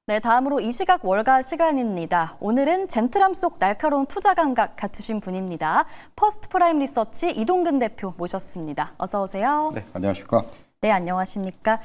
네, 다음으로 이 시각 월가 시간입니다. 오늘은 젠틀함 속 날카로운 투자 감각 갖추신 분입니다. 퍼스트 프라임 리서치 이동근 대표 모셨습니다. 어서 오세요. 네, 안녕하십니까? 네, 안녕하십니까?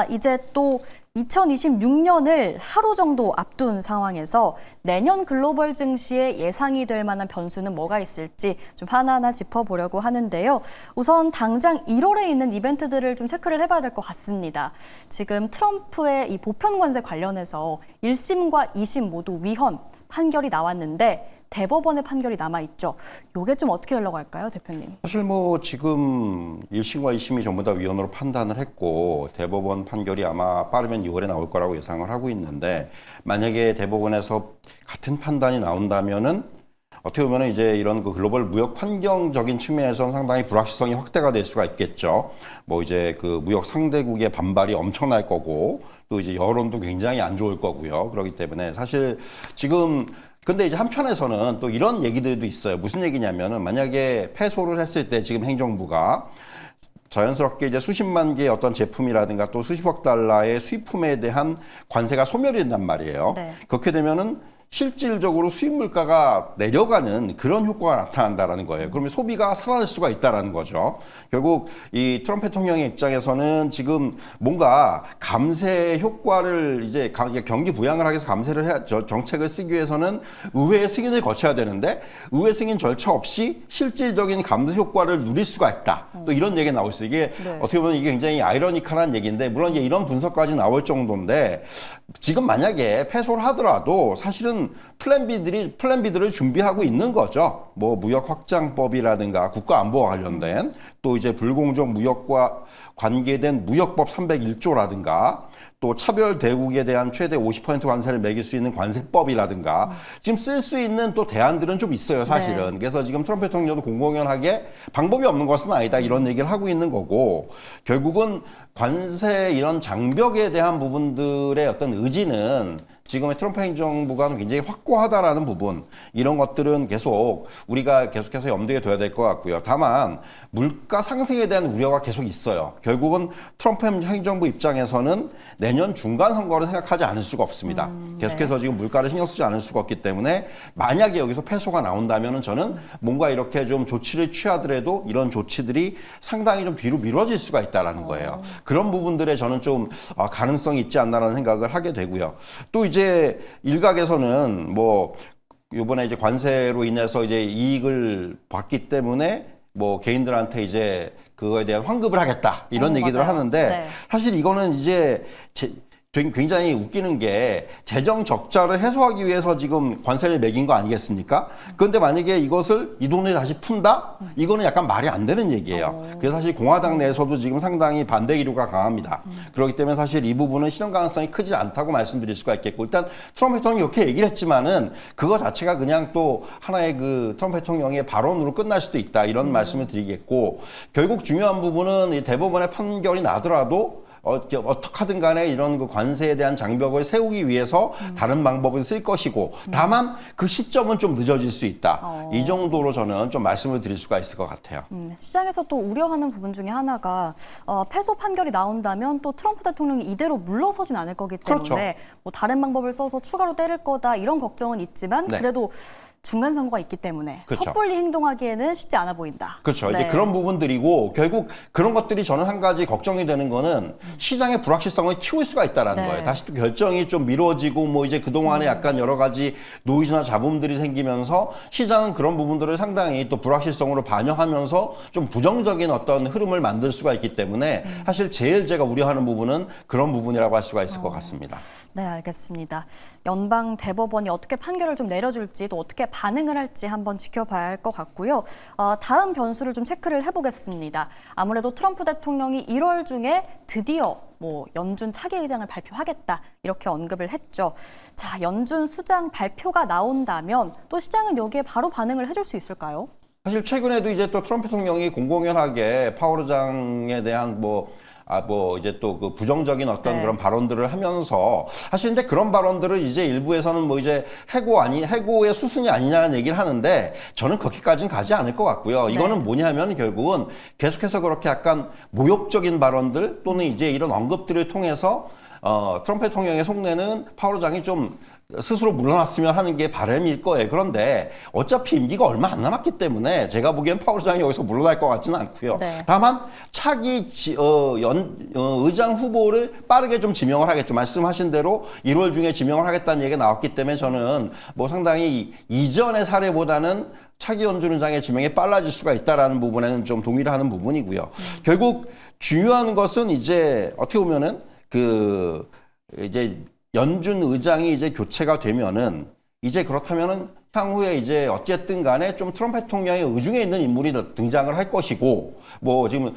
이제 또 2026년을 하루 정도 앞둔 상황에서 내년 글로벌 증시에 예상이 될 만한 변수는 뭐가 있을지 좀 하나하나 짚어보려고 하는데요. 우선 당장 1월에 있는 이벤트들을 좀 체크를 해봐야 될 것 같습니다. 지금 트럼프의 이 보편 관세 관련해서 1심과 2심 모두 위헌 판결이 나왔는데 대법원의 판결이 남아있죠. 이게 좀 어떻게 흘러갈까요, 대표님? 사실 뭐 지금 1심과 2심이 전부 다 위헌으로 판단을 했고 대법원 판결이 아마 빠르면 2월에 나올 거라고 예상을 하고 있는데 만약에 대법원에서 같은 판단이 나온다면은 어떻게 보면 이제 이런 그 글로벌 무역 환경적인 측면에서는 상당히 불확실성이 확대가 될 수가 있겠죠. 뭐 이제 그 무역 상대국의 반발이 엄청날 거고 또 이제 여론도 굉장히 안 좋을 거고요. 그렇기 때문에 사실 지금 근데 이제 한편에서는 또 이런 얘기들도 있어요. 무슨 얘기냐면은 만약에 패소를 했을 때 지금 행정부가 자연스럽게 이제 수십만 개의 어떤 제품이라든가 또 수십억 달러의 수입품에 대한 관세가 소멸이 된단 말이에요. 네. 그렇게 되면은 실질적으로 수입 물가가 내려가는 그런 효과가 나타난다라는 거예요. 그러면 소비가 살아날 수가 있다라는 거죠. 결국 이 트럼프 대통령의 입장에서는 지금 뭔가 감세 효과를 이제 경기 부양을 하기 위해서 감세를 해야 정책을 쓰기 위해서는 의회의 승인을 거쳐야 되는데 의회 승인 절차 없이 실질적인 감세 효과를 누릴 수가 있다. 또 이런 얘기가 나올 수 있어요. 이게 네. 어떻게 보면 이게 굉장히 아이러니컬한 얘기인데 물론 이제 이런 분석까지 나올 정도인데 지금 만약에 패소를 하더라도 사실은 플랜 B들을 준비하고 있는 거죠. 뭐 무역 확장법이라든가 국가 안보와 관련된 또 이제 불공정 무역과 관계된 무역법 301조라든가 또 차별 대국에 대한 최대 50% 관세를 매길 수 있는 관세법이라든가 지금 쓸 수 있는 또 대안들은 좀 있어요, 사실은. 네. 그래서 지금 트럼프 대통령도 공공연하게 방법이 없는 것은 아니다 이런 얘기를 하고 있는 거고 결국은 관세 이런 장벽에 대한 부분들의 어떤 의지는 지금의 트럼프 행정부가 굉장히 확고하다라는 부분 이런 것들은 계속 우리가 계속해서 염두에 둬야 될 것 같고요. 다만 물가 상승에 대한 우려가 계속 있어요. 결국은 트럼프 행정부 입장에서는 내년 중간 선거를 생각하지 않을 수가 없습니다. 계속해서 지금 물가를 신경 쓰지 않을 수가 없기 때문에 만약에 여기서 패소가 나온다면 저는 뭔가 이렇게 좀 조치를 취하더라도 이런 조치들이 상당히 좀 뒤로 미뤄질 수가 있다라는 거예요. 그런 부분들에 저는 좀 가능성이 있지 않나라는 생각을 하게 되고요. 또 이제 일각에서는 뭐 이번에 이제 관세로 인해서 이제 이익을 받기 때문에 뭐 개인들한테 이제 그거에 대한 환급을 하겠다 이런 얘기들을 맞아요. 하는데 네. 사실 이거는 이제 굉장히 웃기는 게 재정 적자를 해소하기 위해서 지금 관세를 매긴 거 아니겠습니까? 그런데 만약에 이것을 이 돈을 다시 푼다? 이거는 약간 말이 안 되는 얘기예요. 그래서 사실 공화당 내에서도 지금 상당히 반대 기류가 강합니다. 그렇기 때문에 사실 이 부분은 실현 가능성이 크지 않다고 말씀드릴 수가 있겠고 일단 트럼프 대통령이 이렇게 얘기를 했지만은 그거 자체가 그냥 또 하나의 그 트럼프 대통령의 발언으로 끝날 수도 있다 이런 말씀을 드리겠고 결국 중요한 부분은 이 대법원의 판결이 나더라도 어떻게 하든 간에 이런 그 관세에 대한 장벽을 세우기 위해서 다른 방법을 쓸 것이고 다만 그 시점은 좀 늦어질 수 있다. 이 정도로 저는 좀 말씀을 드릴 수가 있을 것 같아요. 시장에서 또 우려하는 부분 중에 하나가 패소 판결이 나온다면 또 트럼프 대통령이 이대로 물러서진 않을 거기 때문에 그렇죠. 뭐 다른 방법을 써서 추가로 때릴 거다 이런 걱정은 있지만 네. 그래도 중간 선거가 있기 때문에 그렇죠. 섣불리 행동하기에는 쉽지 않아 보인다. 그렇죠. 네. 이제 그런 부분들이고 결국 그런 것들이 저는 한 가지 걱정이 되는 거는 시장의 불확실성을 키울 수가 있다라는 네. 거예요. 다시 또 결정이 좀 미뤄지고 뭐 이제 그동안에 약간 여러 가지 노이즈나 잡음들이 생기면서 시장은 그런 부분들을 상당히 또 불확실성으로 반영하면서 좀 부정적인 어떤 흐름을 만들 수가 있기 때문에 사실 제일 제가 우려하는 부분은 그런 부분이라고 할 수가 있을 것 같습니다. 네, 알겠습니다. 연방 대법원이 어떻게 판결을 좀 내려줄지 또 어떻게 반응을 할지 한번 지켜봐야 할 것 같고요. 다음 변수를 좀 체크를 해보겠습니다. 아무래도 트럼프 대통령이 1월 중에 드디어 뭐 연준 차기 의장을 발표하겠다 이렇게 언급을 했죠. 자, 연준 수장 발표가 나온다면 또 시장은 여기에 바로 반응을 해줄 수 있을까요? 사실 최근에도 이제 또 트럼프 대통령이 공공연하게 파월 의장에 대한 이제 또 그 부정적인 어떤 네. 그런 발언들을 하면서 사실 근데 그런 발언들을 이제 일부에서는 뭐 이제 해고의 수순이 아니냐는 얘기를 하는데 저는 그렇게까지는 가지 않을 것 같고요. 이거는 네. 뭐냐면 결국은 계속해서 그렇게 약간 모욕적인 발언들 또는 이제 이런 언급들을 통해서 트럼프 대통령의 속내는 파월 의장이 좀 스스로 물러났으면 하는 게 바람일 거예요. 그런데 어차피 임기가 얼마 안 남았기 때문에 제가 보기엔 파월 의장이 여기서 물러날 것 같지는 않고요. 네. 다만 차기 의장 후보를 빠르게 좀 지명을 하겠죠. 말씀하신 대로 1월 중에 지명을 하겠다는 얘기가 나왔기 때문에 저는 뭐 상당히 이전의 사례보다는 차기 연준 의장의 지명이 빨라질 수가 있다라는 부분에는 좀 동의를 하는 부분이고요. 결국 중요한 것은 이제 어떻게 보면은 이제 연준 의장이 이제 교체가 되면은 이제 그렇다면은 향후에 이제 어쨌든 간에 좀 트럼프 대통령의 의중에 있는 인물이 등장을 할 것이고 뭐 지금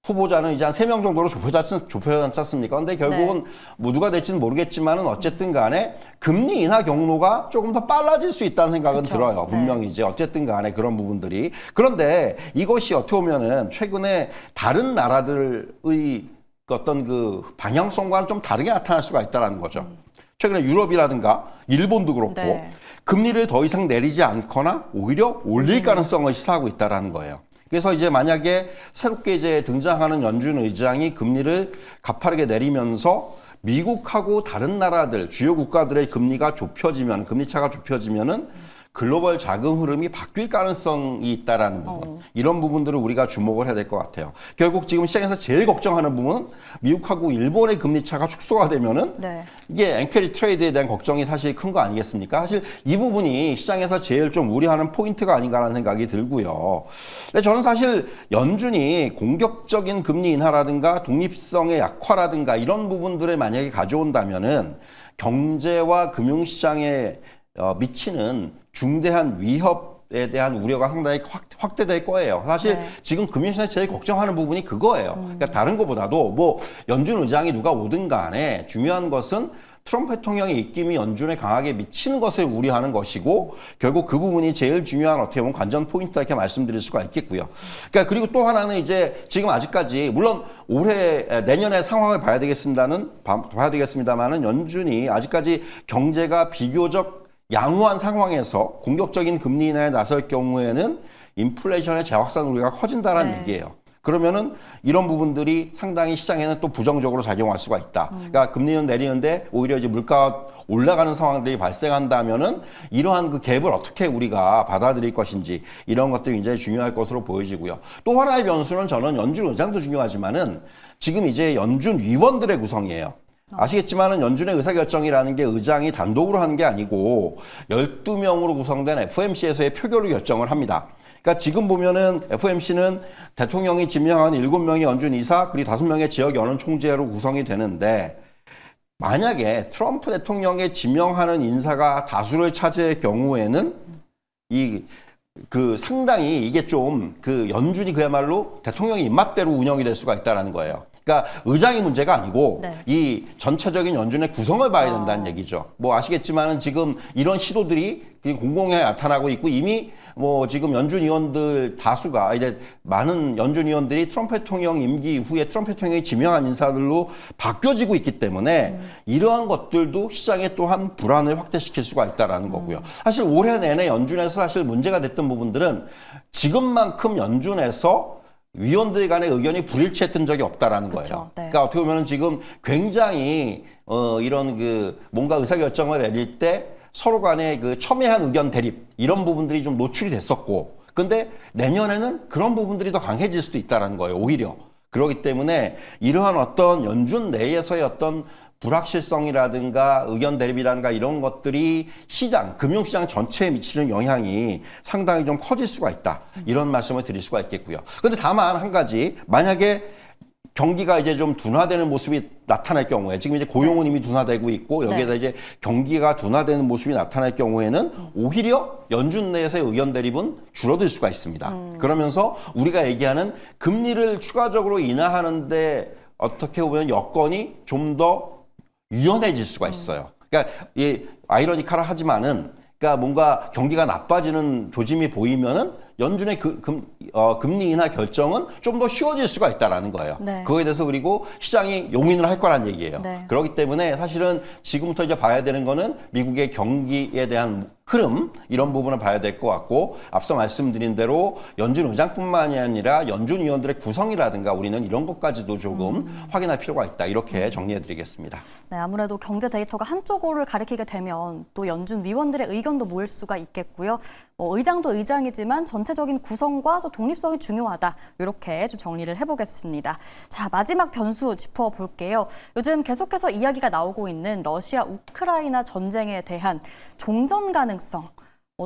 후보자는 이제 한 3명 정도로 좁혀졌지 않습니까? 근데 결국은 뭐 누가 될지는 모르겠지만은 어쨌든 간에 금리 인하 경로가 조금 더 빨라질 수 있다는 생각은 그쵸. 들어요. 분명히 이제 어쨌든 간에 그런 부분들이. 그런데 이것이 어떻게 보면은 최근에 다른 나라들의 어떤 그 방향성과는 좀 다르게 나타날 수가 있다는 거죠. 최근에 유럽이라든가 일본도 그렇고 네. 금리를 더 이상 내리지 않거나 오히려 올릴 가능성을 시사하고 있다는 거예요. 그래서 이제 만약에 새롭게 이제 등장하는 연준 의장이 금리를 가파르게 내리면서 미국하고 다른 나라들, 주요 국가들의 금리가 좁혀지면, 금리 차가 좁혀지면은 글로벌 자금 흐름이 바뀔 가능성이 있다라는 부분. 이런 부분들을 우리가 주목을 해야 될 것 같아요. 결국 지금 시장에서 제일 걱정하는 부분은 미국하고 일본의 금리 차가 축소가 되면은 네. 이게 앵커리 트레이드에 대한 걱정이 사실 큰 거 아니겠습니까? 사실 이 부분이 시장에서 제일 좀 우려하는 포인트가 아닌가라는 생각이 들고요. 근데 저는 사실 연준이 공격적인 금리 인하라든가 독립성의 약화라든가 이런 부분들을 만약에 가져온다면은 경제와 금융시장에 미치는 중대한 위협에 대한 우려가 상당히 확대될 거예요. 사실 네. 지금 금융시장이 제일 걱정하는 부분이 그거예요. 그러니까 다른 것보다도 뭐 연준 의장이 누가 오든 간에 중요한 것은 트럼프 대통령의 입김이 연준에 강하게 미치는 것을 우려하는 것이고 결국 그 부분이 제일 중요한 어떻게 보면 관전 포인트다 이렇게 말씀드릴 수가 있겠고요. 그러니까 그리고 또 하나는 이제 지금 아직까지 물론 올해 내년의 상황을 봐야 되겠습니다만은 연준이 아직까지 경제가 비교적 양호한 상황에서 공격적인 금리 인하에 나설 경우에는 인플레이션의 재확산 우려가 커진다는 네. 얘기예요. 그러면은 이런 부분들이 상당히 시장에는 또 부정적으로 작용할 수가 있다. 그러니까 금리는 내리는데 오히려 이제 물가가 올라가는 상황들이 발생한다면은 이러한 그 갭을 어떻게 우리가 받아들일 것인지 이런 것들이 굉장히 중요할 것으로 보여지고요. 또 하나의 변수는 저는 연준 의장도 중요하지만은 지금 이제 연준 위원들의 구성이에요. 아시겠지만은 연준의 의사결정이라는 게 의장이 단독으로 하는 게 아니고 12명으로 구성된 FOMC에서의 표결로 결정을 합니다. 그러니까 지금 보면은 FOMC는 대통령이 지명한 7명의 연준 이사 그리고 5명의 지역 연은 총재로 구성이 되는데 만약에 트럼프 대통령의 지명하는 인사가 다수를 차지할 경우에는 상당히 이게 좀 연준이 그야말로 대통령의 입맛대로 운영이 될 수가 있다는 거예요. 그러니까 의장이 문제가 아니고 네. 이 전체적인 연준의 구성을 봐야 된다는 얘기죠. 뭐 아시겠지만은 지금 이런 시도들이 공공연하게 나타나고 있고 이미 뭐 지금 연준 위원들 다수가 이제 많은 연준 위원들이 트럼프 대통령 임기 이후에 트럼프 대통령이 지명한 인사들로 바뀌어지고 있기 때문에 이러한 것들도 시장에 또한 불안을 확대시킬 수가 있다라는 거고요. 사실 올해 내내 연준에서 사실 문제가 됐던 부분들은 지금만큼 연준에서 위원들 간의 의견이 불일치했던 적이 없다라는 그쵸, 거예요. 네. 그러니까 어떻게 보면 지금 굉장히 이런 뭔가 의사결정을 내릴 때 서로 간의 첨예한 의견 대립 이런 부분들이 좀 노출이 됐었고 근데 내년에는 그런 부분들이 더 강해질 수도 있다는 거예요. 오히려. 그렇기 때문에 이러한 어떤 연준 내에서의 어떤 불확실성이라든가 의견 대립이라든가 이런 것들이 금융시장 전체에 미치는 영향이 상당히 좀 커질 수가 있다. 이런 말씀을 드릴 수가 있겠고요. 그런데 다만 한 가지 만약에 경기가 이제 좀 둔화되는 모습이 나타날 경우에 지금 이제 고용은 이미 둔화되고 있고 여기에다 이제 경기가 둔화되는 모습이 나타날 경우에는 오히려 연준 내에서의 의견 대립은 줄어들 수가 있습니다. 그러면서 우리가 얘기하는 금리를 추가적으로 인하하는데 어떻게 보면 여건이 좀 더 유연해질 수가 있어요. 그러니까 이 아이러니컬하 하지만은 그러니까 뭔가 경기가 나빠지는 조짐이 보이면은 연준의 금리 인하 결정은 좀 더 쉬워질 수가 있다라는 거예요. 네. 그거에 대해서 그리고 시장이 용인을 할 거란 얘기예요. 네. 그렇기 때문에 사실은 지금부터 이제 봐야 되는 거는 미국의 경기에 대한 흐름 이런 부분을 봐야 될 것 같고 앞서 말씀드린 대로 연준 의장뿐만이 아니라 연준 위원들의 구성이라든가 우리는 이런 것까지도 조금 확인할 필요가 있다. 이렇게 정리해드리겠습니다. 네, 아무래도 경제 데이터가 한쪽을 가리키게 되면 또 연준 위원들의 의견도 모일 수가 있겠고요. 의장도 의장이지만 전체적인 구성과 또 독립성이 중요하다. 이렇게 좀 정리를 해보겠습니다. 자, 마지막 변수 짚어볼게요. 요즘 계속해서 이야기가 나오고 있는 러시아 우크라이나 전쟁에 대한 종전 가능성.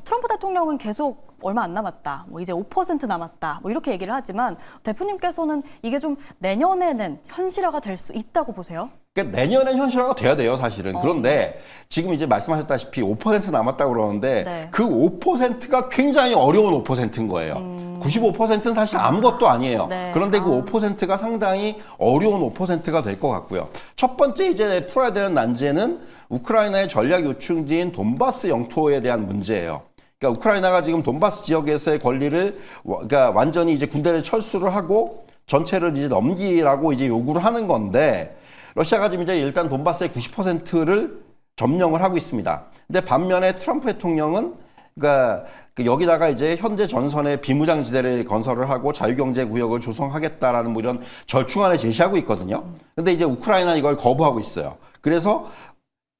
트럼프 대통령은 계속 얼마 안 남았다, 이제 5% 남았다, 이렇게 얘기를 하지만 대표님께서는 이게 좀 내년에는 현실화가 될 수 있다고 보세요? 그러니까 내년엔 현실화가 돼야 돼요, 사실은. 그런데 지금 이제 말씀하셨다시피 5% 남았다고 그러는데 네. 그 5%가 굉장히 어려운 5%인 거예요. 95%는 사실 아무것도 아니에요. 네. 그런데 그 5%가 상당히 어려운 5%가 될 것 같고요. 첫 번째 이제 풀어야 되는 난제는 우크라이나의 전략 요충지인 돈바스 영토에 대한 문제예요. 그러니까 우크라이나가 지금 돈바스 지역에서의 권리를 그러니까 완전히 이제 군대를 철수를 하고 전체를 이제 넘기라고 이제 요구를 하는 건데 러시아가 지금 이제 일단 돈바스의 90%를 점령을 하고 있습니다. 근데 반면에 트럼프 대통령은 그러니까 여기다가 이제 현재 전선에 비무장지대를 건설을 하고 자유경제구역을 조성하겠다라는 뭐 이런 절충안을 제시하고 있거든요. 근데 이제 우크라이나는 이걸 거부하고 있어요. 그래서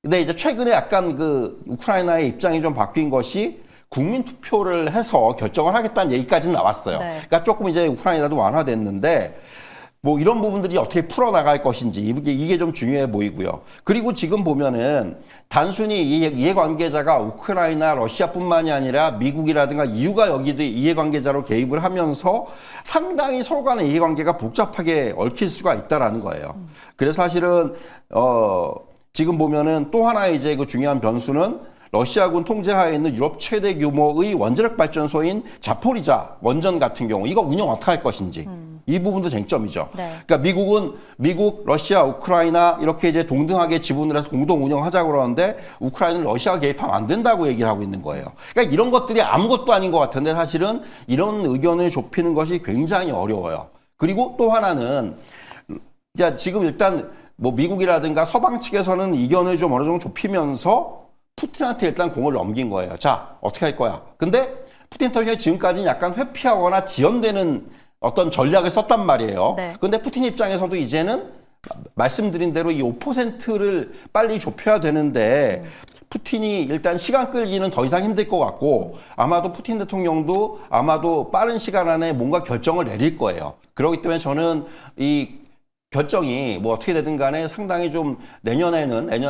근데 이제 최근에 약간 그 우크라이나의 입장이 좀 바뀐 것이 국민 투표를 해서 결정을 하겠다는 얘기까지는 나왔어요. 네. 그러니까 조금 이제 우크라이나도 완화됐는데 뭐 이런 부분들이 어떻게 풀어나갈 것인지 이게 좀 중요해 보이고요. 그리고 지금 보면은 단순히 이해관계자가 우크라이나, 러시아뿐만이 아니라 미국이라든가 EU가 여기도 이해관계자로 개입을 하면서 상당히 서로 간의 이해관계가 복잡하게 얽힐 수가 있다라는 거예요. 그래서 사실은 지금 보면은 또 하나의 이제 그 중요한 변수는 러시아군 통제하에 있는 유럽 최대 규모의 원자력 발전소인 자포리자 원전 같은 경우 이거 운영 어떻게 할 것인지 이 부분도 쟁점이죠. 네. 그러니까 미국, 러시아, 우크라이나 이렇게 이제 동등하게 지분을 해서 공동 운영하자고 그러는데 우크라이나는 러시아가 개입하면 안 된다고 얘기를 하고 있는 거예요. 그러니까 이런 것들이 아무것도 아닌 것 같은데 사실은 이런 의견을 좁히는 것이 굉장히 어려워요. 그리고 또 하나는 지금 일단 뭐 미국이라든가 서방 측에서는 의견을 좀 어느 정도 좁히면서 푸틴한테 일단 공을 넘긴 거예요. 자, 어떻게 할 거야? 근데 푸틴 대통령이 지금까지는 약간 회피하거나 지연되는 어떤 전략을 썼단 말이에요. 네. 근데 푸틴 입장에서도 이제는 말씀드린 대로 이 5%를 빨리 좁혀야 되는데 푸틴이 일단 시간 끌기는 더 이상 힘들 것 같고 아마도 푸틴 대통령도 아마도 빠른 시간 안에 뭔가 결정을 내릴 거예요. 그렇기 때문에 저는 이 결정이 뭐 어떻게 되든 간에 상당히 좀 내년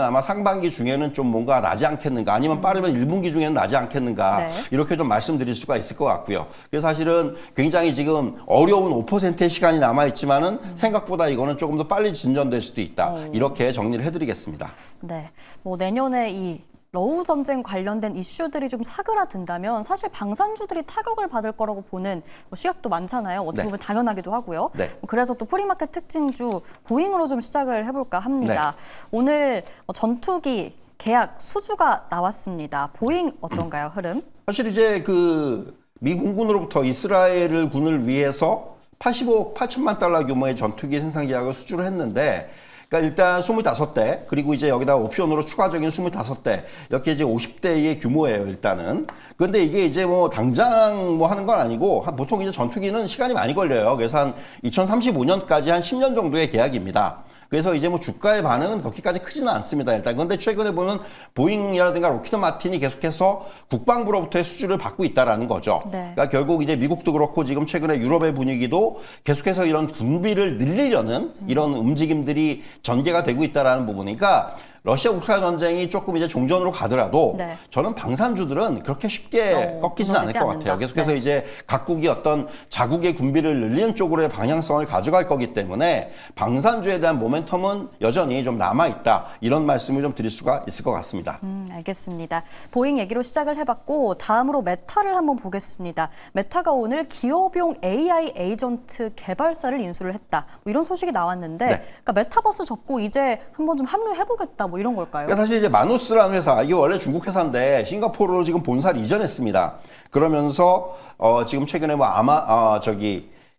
아마 상반기 중에는 좀 뭔가 나지 않겠는가 아니면 빠르면 1분기 중에는 나지 않겠는가 네. 이렇게 좀 말씀드릴 수가 있을 것 같고요. 그래서 사실은 굉장히 지금 어려운 5%의 시간이 남아있지만은 생각보다 이거는 조금 더 빨리 진전될 수도 있다. 이렇게 정리를 해드리겠습니다. 네, 내년에 이 러우 전쟁 관련된 이슈들이 좀 사그라든다면 사실 방산주들이 타격을 받을 거라고 보는 시각도 많잖아요. 어떻게 보면 당연하기도 하고요. 네. 그래서 또 프리마켓 특징주 보잉으로 좀 시작을 해볼까 합니다. 오늘 전투기 계약 수주가 나왔습니다. 보잉 어떤가요, 흐름? 사실 이제 그 미 공군으로부터 이스라엘 군을 위해서 85억 8천만 달러 규모의 전투기 생산 계약을 수주를 했는데 그러니까 일단 25대 그리고 이제 여기다 옵션으로 추가적인 25대 이렇게 이제 50대의 규모예요 일단은. 그런데 이게 이제 뭐 당장 뭐 하는 건 아니고 보통 이제 전투기는 시간이 많이 걸려요. 그래서 한 2035년까지 한 10년 정도의 계약입니다. 그래서 이제 뭐 주가의 반응은 그렇게까지 크지는 않습니다. 일단. 그런데 최근에 보면 보잉이라든가 로키드 마틴이 계속해서 국방부로부터의 수주를 받고 있다라는 거죠. 네. 그러니까 결국 이제 미국도 그렇고 지금 최근에 유럽의 분위기도 계속해서 이런 군비를 늘리려는 이런 움직임들이 전개가 되고 있다라는 부분이니까 러시아 우크라이나 전쟁이 조금 이제 종전으로 가더라도 네. 저는 방산주들은 그렇게 쉽게 꺾이지는 않을 무너지지 것 않는다. 같아요. 계속해서 네. 이제 각국이 어떤 자국의 군비를 늘리는 쪽으로의 방향성을 가져갈 거기 때문에 방산주에 대한 모멘텀은 여전히 좀 남아있다. 이런 말씀을 좀 드릴 수가 있을 것 같습니다. 알겠습니다. 보잉 얘기로 시작을 해봤고 다음으로 메타를 한번 보겠습니다. 메타가 오늘 기업용 AI 에이전트 개발사를 인수를 했다. 이런 소식이 나왔는데 네. 그러니까 메타버스 접고 이제 한번 좀 합류해보겠다. 이런 걸까요? 그러니까 사실 이제 마누스라는 회사, 이게 원래 중국 회사인데 싱가포르로 지금 본사를 이전했습니다. 그러면서 지금 최근에 뭐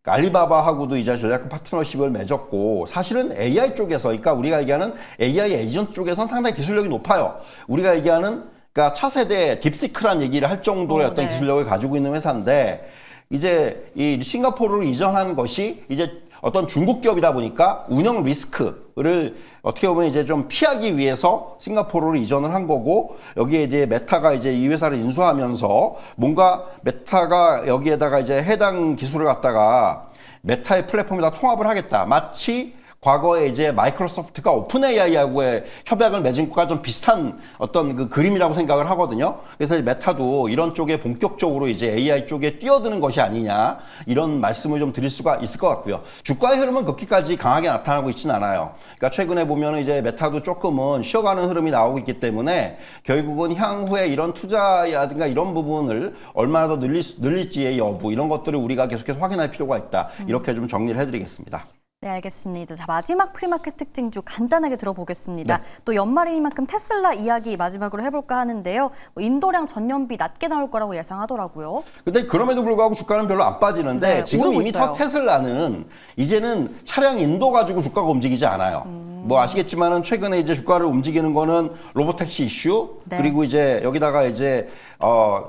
알리바바하고도 이제 전략 파트너십을 맺었고 사실은 AI 쪽에서 그러니까 우리가 얘기하는 AI 에이전트 쪽에서는 상당히 기술력이 높아요. 우리가 얘기하는 그러니까 차세대 딥시크란 얘기를 할 정도의 어떤 네. 기술력을 가지고 있는 회사인데 이제 이 싱가포르로 이전한 것이 이제 어떤 중국 기업이다 보니까 운영 리스크를 어떻게 보면 이제 좀 피하기 위해서 싱가포르로 이전을 한 거고 여기에 이제 메타가 이제 이 회사를 인수하면서 뭔가 메타가 여기에다가 이제 해당 기술을 갖다가 메타의 플랫폼에다 통합을 하겠다. 마치 과거에 이제 마이크로소프트가 오픈 AI하고의 협약을 맺은 것과 좀 비슷한 어떤 그 그림이라고 생각을 하거든요. 그래서 메타도 이런 쪽에 본격적으로 이제 AI 쪽에 뛰어드는 것이 아니냐 이런 말씀을 좀 드릴 수가 있을 것 같고요. 주가의 흐름은 그렇게까지 강하게 나타나고 있지는 않아요. 그러니까 최근에 보면은 이제 메타도 조금은 쉬어가는 흐름이 나오고 있기 때문에 결국은 향후에 이런 투자라든가 이런 부분을 얼마나 더 늘릴지의 여부 이런 것들을 우리가 계속해서 확인할 필요가 있다. 이렇게 좀 정리를 해드리겠습니다. 네, 알겠습니다. 자, 마지막 프리마켓 특징주 간단하게 들어보겠습니다. 네. 또 연말이니만큼 테슬라 이야기 마지막으로 해볼까 하는데요. 인도량 전년비 낮게 나올 거라고 예상하더라고요. 근데 그럼에도 불구하고 주가는 별로 안 빠지는데 네, 지금 오르고 이미 있어요. 테슬라는 이제는 차량 인도 가지고 주가가 움직이지 않아요. 뭐 아시겠지만은 최근에 이제 주가를 움직이는 거는 로보택시 이슈 네. 그리고 이제 여기다가 이제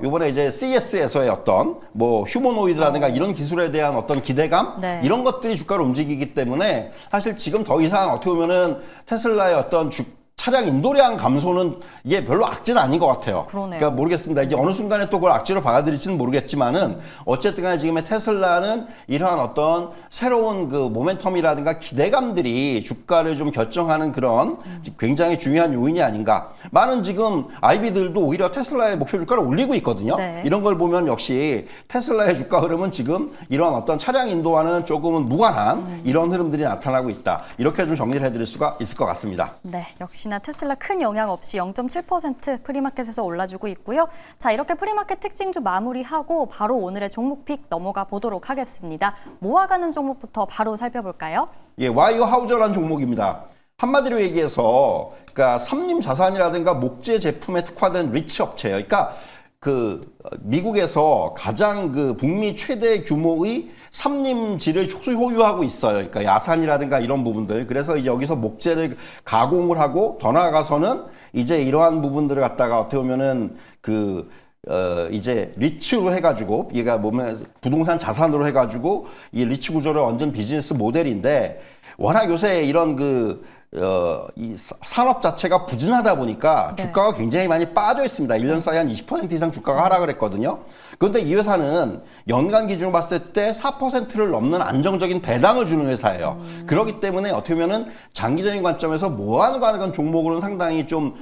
요번에 이제 CES에서의 어떤 뭐 휴머노이드라든가 이런 기술에 대한 어떤 기대감 네. 이런 것들이 주가를 움직이기 때문에 사실 지금 더 이상 어떻게 보면은 테슬라의 어떤 차량 인도량 감소는 이게 별로 악재는 아닌 것 같아요. 그러네요. 그러니까 모르겠습니다. 이제 어느 순간에 또 그걸 악재로 받아들일지는 모르겠지만은 어쨌든 간에 지금의 테슬라는 이러한 어떤 새로운 그 모멘텀이라든가 기대감들이 주가를 좀 결정하는 그런 굉장히 중요한 요인이 아닌가. 많은 지금 IB들도 오히려 테슬라의 목표 주가를 올리고 있거든요. 네. 이런 걸 보면 역시 테슬라의 주가 흐름은 지금 이러한 어떤 차량 인도와는 조금은 무관한 이런 흐름들이 나타나고 있다. 이렇게 좀 정리를 해드릴 수가 있을 것 같습니다. 네, 역시나 테슬라 큰 영향 없이 0.7% 프리마켓에서 올라주고 있고요. 자, 이렇게 프리마켓 특징주 마무리하고 바로 오늘의 종목픽 넘어가 보도록 하겠습니다. 모아가는 종목부터 바로 살펴볼까요? 예, 와이어 하우저라는 종목입니다. 한마디로 얘기해서 그러니까 삼림 자산이라든가 목재 제품에 특화된 리치 업체예요. 그러니까 그 미국에서 가장 그 북미 최대 규모의 삼림지를 소유하고 있어요. 그러니까 야산이라든가 이런 부분들. 그래서 이제 여기서 목재를 가공을 하고 더 나아가서는 이제 이러한 부분들을 갖다가 어떻게 보면은 이제 리츠로 해가지고 얘가 보면 부동산 자산으로 해가지고 이 리츠 구조를 얹은 비즈니스 모델인데 워낙 요새 이런 이 산업 자체가 부진하다 보니까 네. 주가가 굉장히 많이 빠져 있습니다. 1년 사이에 한 20% 이상 주가가 하락을 했거든요. 그런데 이 회사는 연간 기준으로 봤을 때 4%를 넘는 안정적인 배당을 주는 회사예요. 그렇기 때문에 어떻게 보면은 장기적인 관점에서 모아가는 건 종목으로는 상당히 좀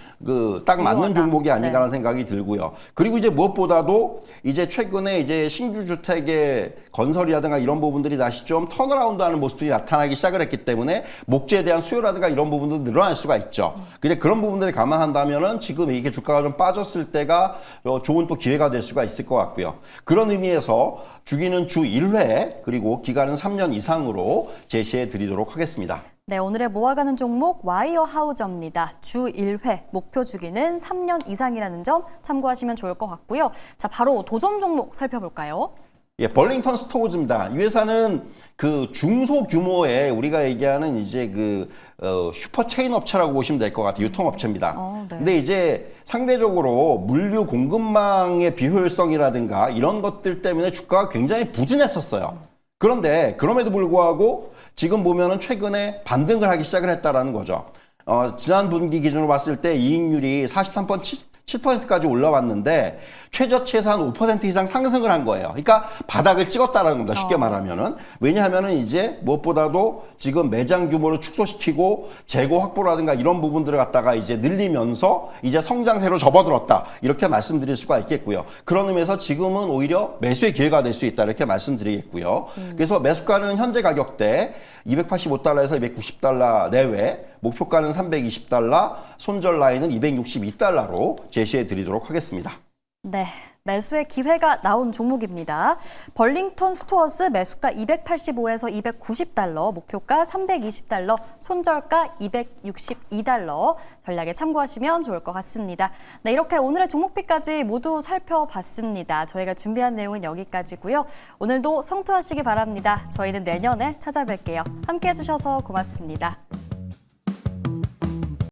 딱 맞는 유효하다. 종목이 아닌가라는 생각이 들고요. 그리고 이제 무엇보다도 이제 최근에 이제 신규 주택의 건설이라든가 이런 부분들이 다시 좀 턴어라운드하는 모습들이 나타나기 시작을 했기 때문에 목재에 대한 수요라든가 이런 부분도 늘어날 수가 있죠. 근데 그런 부분들을 감안한다면은 지금 이게 주가가 좀 빠졌을 때가 좋은 또 기회가 될 수가 있을 것 같고요. 그런 의미에서 주기는 주 1회 그리고 기간은 3년 이상으로 제시해 드리도록 하겠습니다. 네, 오늘의 모아가는 종목 와이어 하우저입니다. 주 1회, 목표 주기는 3년 이상이라는 점 참고하시면 좋을 것 같고요. 자, 바로 도전 종목 살펴볼까요? 예, 벌링턴 스토어즈입니다. 이 회사는 그 중소 규모의 우리가 얘기하는 이제 슈퍼 체인 업체라고 보시면 될 것 같아요. 유통업체입니다. 네. 근데 이제 상대적으로 물류 공급망의 비효율성이라든가 이런 것들 때문에 주가가 굉장히 부진했었어요. 그런데 그럼에도 불구하고 지금 보면은 최근에 반등을 하기 시작을 했다라는 거죠. 지난 분기 기준으로 봤을 때 이익률이 43.7%까지 올라왔는데 최저치에서 한 5% 이상 상승을 한 거예요. 그러니까 바닥을 찍었다라는 겁니다. 쉽게 말하면은. 왜냐하면은 이제 무엇보다도 지금 매장 규모를 축소시키고 재고 확보라든가 이런 부분들을 갖다가 이제 늘리면서 이제 성장세로 접어들었다. 이렇게 말씀드릴 수가 있겠고요. 그런 의미에서 지금은 오히려 매수의 기회가 될 수 있다. 이렇게 말씀드리겠고요. 그래서 매수가는 현재 가격대 285달러에서 290달러 내외, 목표가는 320달러, 손절 라인은 262달러로 제시해 드리도록 하겠습니다. 네, 매수의 기회가 나온 종목입니다. 벌링턴 스토어스 매수가 285에서 290달러, 목표가 320달러, 손절가 262달러 전략에 참고하시면 좋을 것 같습니다. 네, 이렇게 오늘의 종목비까지 모두 살펴봤습니다. 저희가 준비한 내용은 여기까지고요. 오늘도 성투하시기 바랍니다. 저희는 내년에 찾아뵐게요. 함께해 주셔서 고맙습니다.